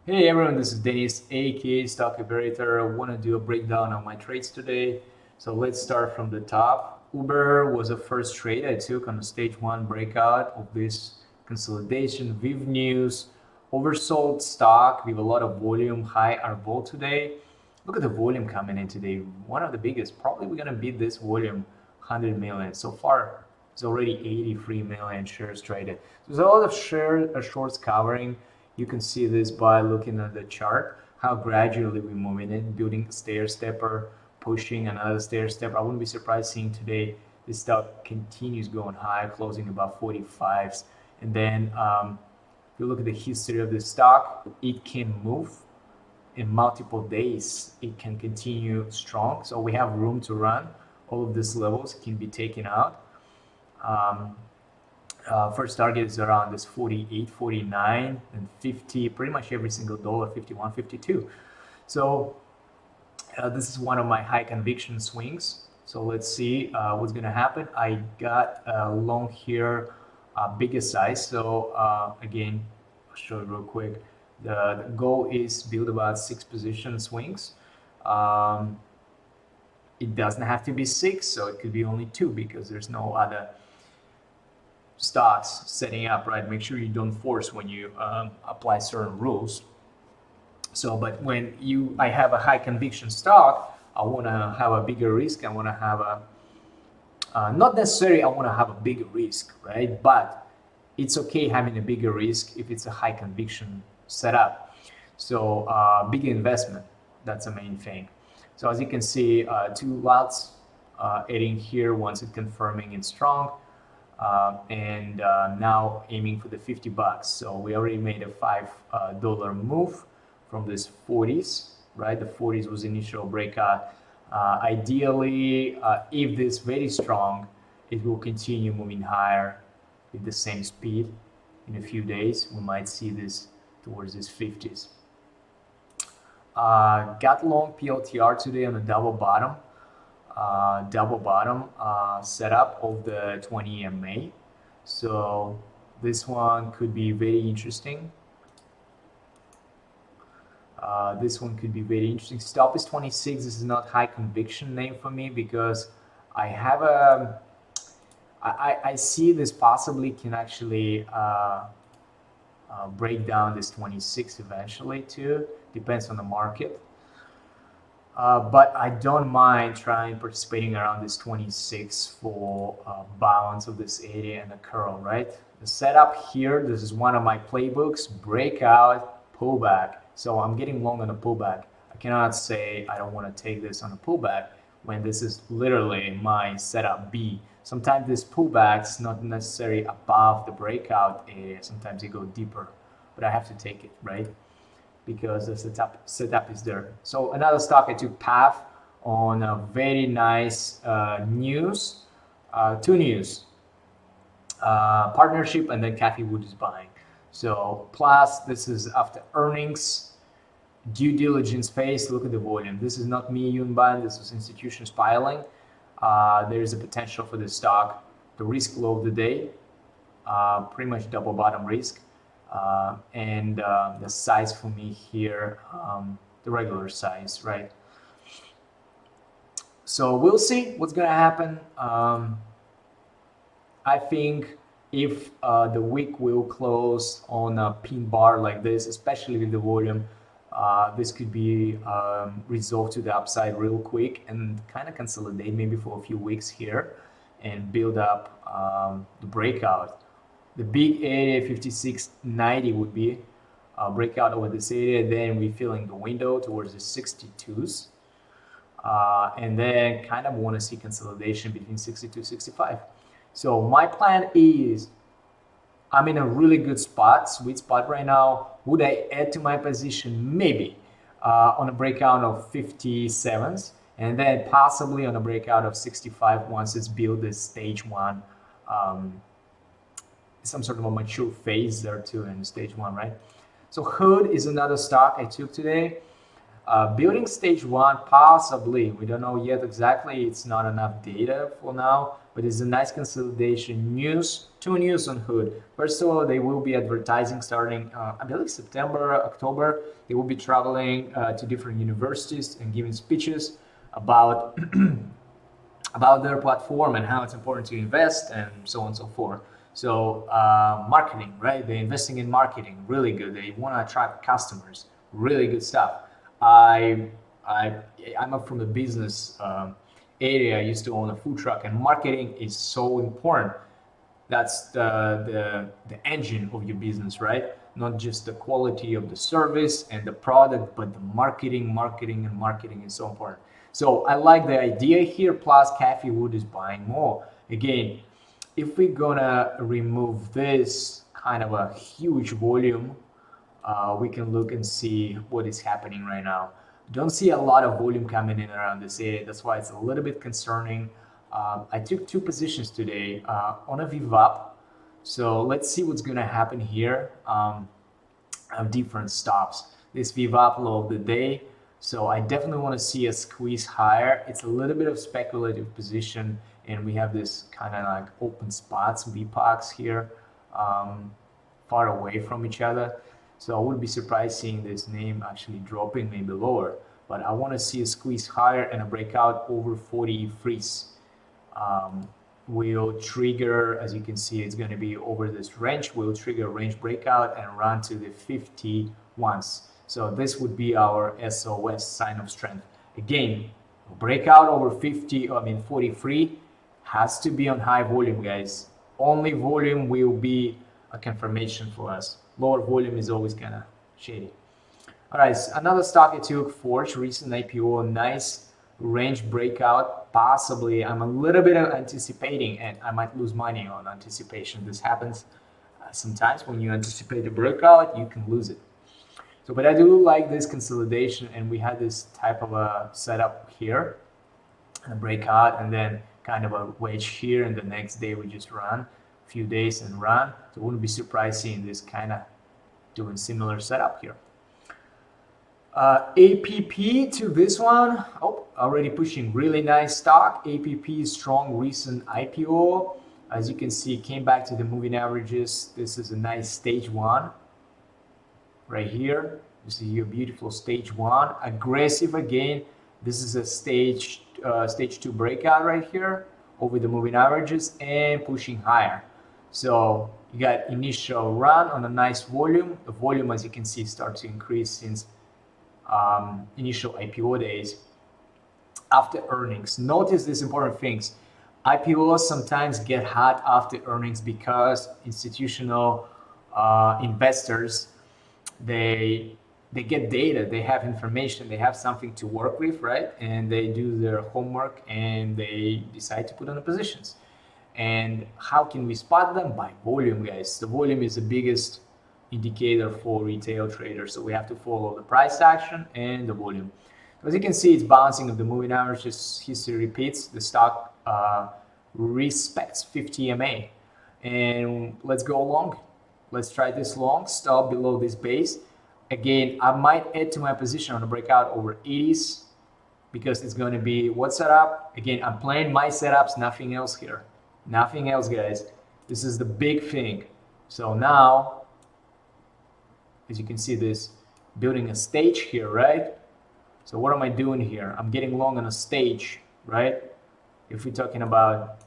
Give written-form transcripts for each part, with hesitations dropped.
Hey everyone, this is Dennis, aka Stock Operator. I want to do a breakdown on my trades today. So let's start from the top. Uber was the first trade I took on the stage one breakout of this consolidation. Viv News, oversold stock with a lot of volume, high our vol today. Look at the volume coming in today. One of the biggest. Probably we're gonna beat this volume, 100 million. So far, it's already 83 million shares traded. So there's a lot of shorts covering. You can see this by looking at the chart, how gradually we're moving in, building a stair stepper, pushing another stair step. I wouldn't be surprised seeing today this stock continues going high, closing about 45s. And then if you look at the history of the stock, it can move in multiple days. It can continue strong. So we have room to run. All of these levels can be taken out. First target is around this 48, 49, and 50, pretty much every single dollar, 51, 52. So this is one of my high conviction swings. So let's see what's going to happen. I got a long here, bigger size. So again, I'll show you real quick. The goal is build about 6 position swings. It doesn't have to be 6, so it could be only 2 because there's no other stocks setting up, right? Make sure you don't force when you apply certain rules. So, but when I have a high conviction stock, I want to have a bigger risk. I want to have a, not necessarily I want to have a bigger risk, right? But it's okay having a bigger risk if it's a high conviction setup. So, bigger investment, that's the main thing. So as you can see, 2 lots adding here once it's confirming it's strong. And now aiming for the 50 bucks. So we already made a $5 move from this 40s, right? The 40s was initial breakout. Ideally, if this very strong, it will continue moving higher with the same speed. In a few days, we might see this towards these 50s. Got long PLTR today on the double bottom. Setup of the 20 EMA. So this one could be very interesting. This one could be very interesting. Stop is 26. This is not high conviction name for me because I have I see this possibly can actually break down this 26 eventually too. Depends on the market. But I don't mind participating around this 26 for balance of this area and a curl, right? The setup here, this is one of my playbooks, breakout, pullback. So I'm getting long on a pullback. I cannot say I don't want to take this on a pullback when this is literally my setup B. Sometimes this pullback is not necessarily above the breakout area. Sometimes you go deeper, but I have to take it, right? Because the setup is there. So another stock I took Path on a very nice news, 2 news, partnership, and then Kathy Wood is buying. So plus this is after earnings, due diligence phase. Look at the volume. This is not me Yunban. This is institutions piling. There is a potential for the stock. The risk low of the day, pretty much double bottom risk. And the size for me here, the regular size, right? So we'll see what's gonna happen. I think if the week will close on a pin bar like this, especially with the volume, this could be resolved to the upside real quick and kind of consolidate maybe for a few weeks here and build up the breakout. The big area 56.90 would be a breakout over this area. Then we're filling the window towards the 62s. And then kind of want to see consolidation between 62 65. So my plan is I'm in a really good spot, sweet spot right now. Would I add to my position? Maybe on a breakout of 57s and then possibly on a breakout of 65 once it's built this stage one. Some sort of a mature phase there too in stage one, right? So Hood is another stock I took today. Building stage one, possibly. We don't know yet exactly. It's not enough data for now, but it's a nice consolidation. Two news on Hood. First of all, they will be advertising starting, I believe, September, October. They will be traveling to different universities and giving speeches about about their platform and how it's important to invest and so on and so forth. So marketing, right? They're investing in marketing, really good. They want to attract customers, really good stuff. I, I, I'm up from the business area. I used to own a food truck, and marketing is so important. That's the engine of your business, right? Not just the quality of the service and the product, but the marketing is so important. So I like the idea here. Plus, Cafe Wood is buying more. Again, if we're gonna remove this kind of a huge volume, we can look and see what is happening right now. Don't see a lot of volume coming in around this area. That's why it's a little bit concerning. I took two positions today on a VWAP. So let's see what's gonna happen here. I have different stops. This VWAP low of the day. So I definitely want to see a squeeze higher. It's a little bit of speculative position, and we have this kind of like open spots, VPOCs here, far away from each other. So I wouldn't be surprised seeing this name actually dropping maybe lower, but I want to see a squeeze higher and a breakout over 40 freeze. Will trigger, as you can see, it's going to be over this range. Will trigger a range breakout and run to the 50 once. So this would be our SOS, sign of strength. Again, breakout over 43 has to be on high volume, guys. Only volume will be a confirmation for us. Lower volume is always kind of shady. All right, so another stock I took, FORG, recent IPO, nice range breakout. Possibly, I'm a little bit anticipating, and I might lose money on anticipation. This happens sometimes when you anticipate a breakout, you can lose it. So, but I do like this consolidation, and we had this type of a setup here, and a breakout, and then kind of a wedge here, and the next day we just run a few days and run. So, wouldn't be surprised seeing this kind of doing similar setup here. APP to this one, already pushing really nice stock. APP strong recent IPO. As you can see, came back to the moving averages. This is a nice stage one. Right here, you see your beautiful stage one, aggressive again. This is a stage two breakout right here over the moving averages and pushing higher. So you got initial run on a nice volume. The volume, as you can see, starts to increase since initial IPO days. After earnings, notice these important things. IPOs sometimes get hot after earnings because institutional investors, they get data, they have information, they have something to work with, right? And they do their homework and they decide to put on the positions. And how can we spot them? By volume, guys. The volume is the biggest indicator for retail traders. So we have to follow the price action and the volume. As you can see, it's bouncing of the moving averages. History repeats. The stock respects 50 MA. And let's go long. Let's try this long, stop below this base. Again, I might add to my position on a breakout over 80s because it's going to be what setup? Again, I'm playing my setups, nothing else here. Nothing else, guys. This is the big thing. So now, as you can see this, building a stage here, right? So what am I doing here? I'm getting long on a stage, right? If we're talking about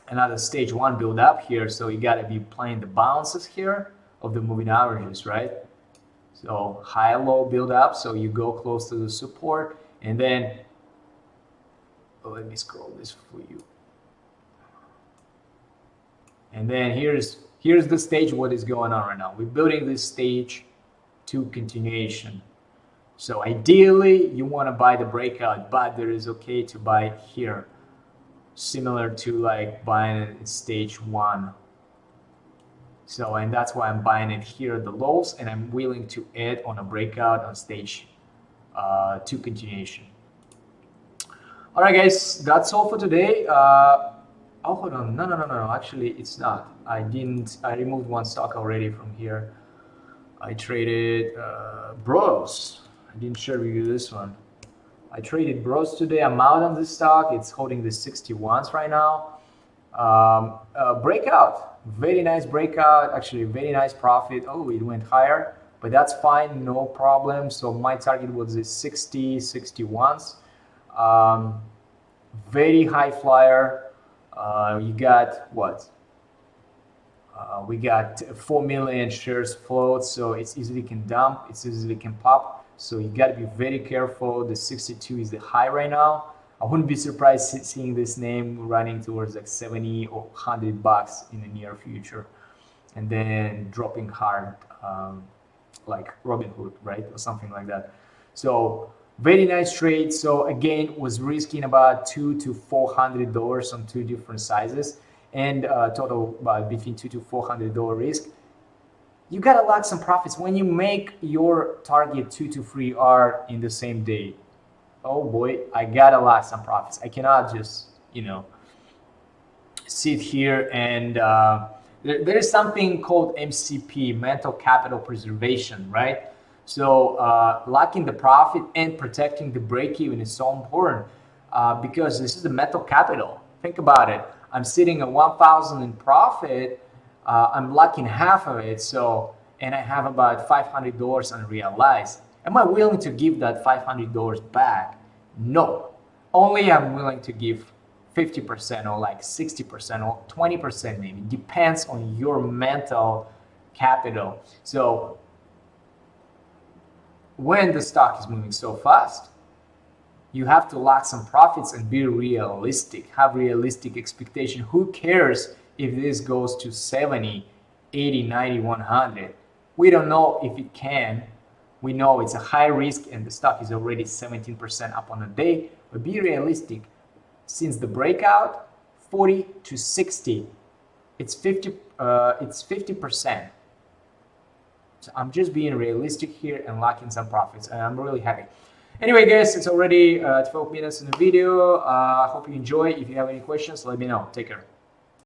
another stage one build up here, so you got to be playing the bounces here of the moving averages, right? So high low build up, so you go close to the support, and then let me scroll this for you. And then here's the stage, what is going on right now. We're building this stage to continuation. So ideally you want to buy the breakout, but there is okay to buy here, similar to like buying it at stage one. So, and that's why I'm buying it here at the lows, and I'm willing to add on a breakout on stage two continuation. All right, guys, that's all for today. Oh, hold on, no, actually it's not. I removed one stock already from here. I traded Bros. I didn't share with you this one. I traded bros today. I'm out on this stock. It's holding the 61s right now. Breakout, very nice breakout, actually very nice profit. Oh, it went higher, but that's fine, no problem. So my target was the 61s. Very high flyer. You got what? We got 4 million shares float, so it's easily can dump, it's easily can pop. So you got to be very careful. The 62 is the high right now. I wouldn't be surprised seeing this name running towards like 70 or 100 bucks in the near future, and then dropping hard, like Robinhood, right, or something like that. So very nice trade. So again, was risking about $200 to $400 on two different sizes, and total between $200 to $400 risk. You gotta lock some profits when you make your target 2 to 3R in the same day. Oh boy, I gotta lock some profits. I cannot just, sit here and there is something called MCP, mental capital preservation, right? So locking the profit and protecting the break even is so important because this is the mental capital. Think about it. I'm sitting at 1,000 in profit. I'm locking half of it, and I have about $500 unrealized. Am I willing to give that $500 back? No. Only I'm willing to give 50% or like 60% or 20% maybe. Depends on your mental capital. So when the stock is moving so fast, you have to lock some profits and be realistic. Have realistic expectation. Who cares if this goes to 70, 80, 90, 100? We don't know if it can. We know it's a high risk and the stock is already 17% up on a day, but be realistic. Since the breakout, 40 to 60, it's 50%. So I'm just being realistic here and locking some profits, and I'm really happy. Anyway, guys, it's already 12 minutes in the video. I hope you enjoy. If you have any questions, let me know. Take care.